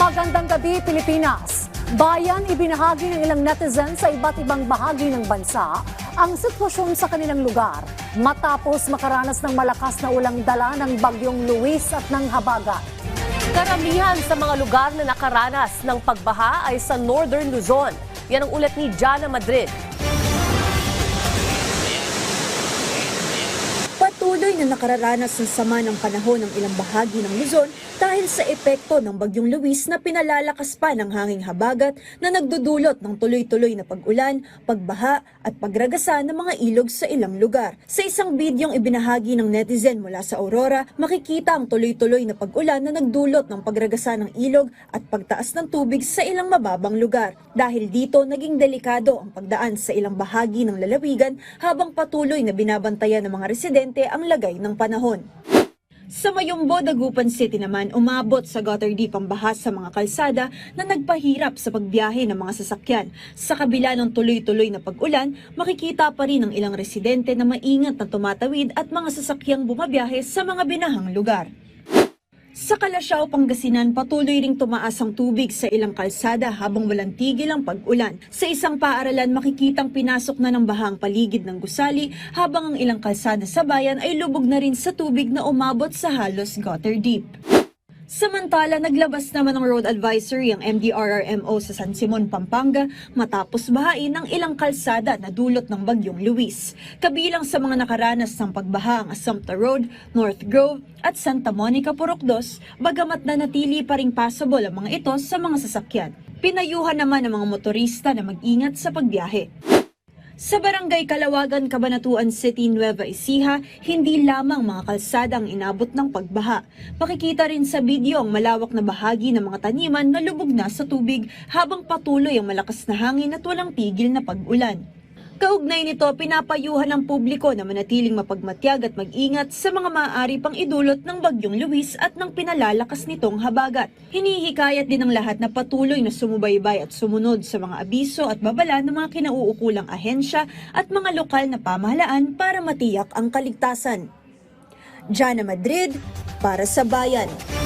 Magandang gabi, Pilipinas. Bayan ibinahagi ng ilang netizens sa iba't ibang bahagi ng bansa ang sitwasyon sa kanilang lugar matapos makaranas ng malakas na ulang dala ng bagyong Luis at ng habagat. Karamihan sa mga lugar na nakaranas ng pagbaha ay sa Northern Luzon. Yan ang ulat ni Jana Madrid. Patuloy na nakararanas ng sama ng panahon ng ilang bahagi ng Luzon dahil sa epekto ng bagyong Luis na pinalalakas pa ng hanging habagat na nagdudulot ng tuloy-tuloy na pag-ulan, pagbaha at pagragasa ng mga ilog sa ilang lugar. Sa isang bidyong ibinahagi ng netizen mula sa Aurora, makikita ang tuloy-tuloy na pag-ulan na nagdulot ng pagragasa ng ilog at pagtaas ng tubig sa ilang mababang lugar. Dahil dito, naging delikado ang pagdaan sa ilang bahagi ng lalawigan habang patuloy na binabantayan ng mga residente ang lagay ng panahon. Sa Mayumbo, Dagupan City naman, umabot sa gutter deep ang baha sa mga kalsada na nagpahirap sa pagbiyahe ng mga sasakyan. Sa kabila ng tuloy-tuloy na pag-ulan, makikita pa rin ang ilang residente na maingat na tumatawid at mga sasakyang bumabiyahe sa mga binahang lugar. Sa Calasiao, Pangasinan, patuloy ring tumaas ang tubig sa ilang kalsada habang walang tigil ang pag-ulan. Sa isang paaralan, makikitang pinasok na ng baha ang paligid ng gusali habang ang ilang kalsada sa bayan ay lubog na rin sa tubig na umabot sa halos gutter deep. Samantala, naglabas naman ng road advisory ang MDRRMO sa San Simon, Pampanga matapos bahain ang ilang kalsada na dulot ng bagyong Luis. Kabilang sa mga nakaranas ng pagbaha ang Assumpta Road, North Grove at Santa Monica, Purok 2, bagamat na natili pa ring passable ang mga ito sa mga sasakyan. Pinayuhan naman ang mga motorista na mag-ingat sa pagbiyahe. Sa Barangay Kalawagan, Cabanatuan City, Nueva Ecija, hindi lamang mga kalsada ang inabot ng pagbaha. Makikita rin sa video ang malawak na bahagi ng mga taniman na lubog na sa tubig habang patuloy ang malakas na hangin at walang tigil na pag-ulan. Kaugnay nito, pinapayuhan ng publiko na manatiling mapagmatyag at mag-ingat sa mga maaari pang idulot ng bagyong Luis at ng pinalalakas nitong habagat. Hinihikayat din ng lahat na patuloy na sumubaybay at sumunod sa mga abiso at babala ng mga kinauukulang ahensya at mga lokal na pamahalaan para matiyak ang kaligtasan. Jana Madrid, para sa Bayan.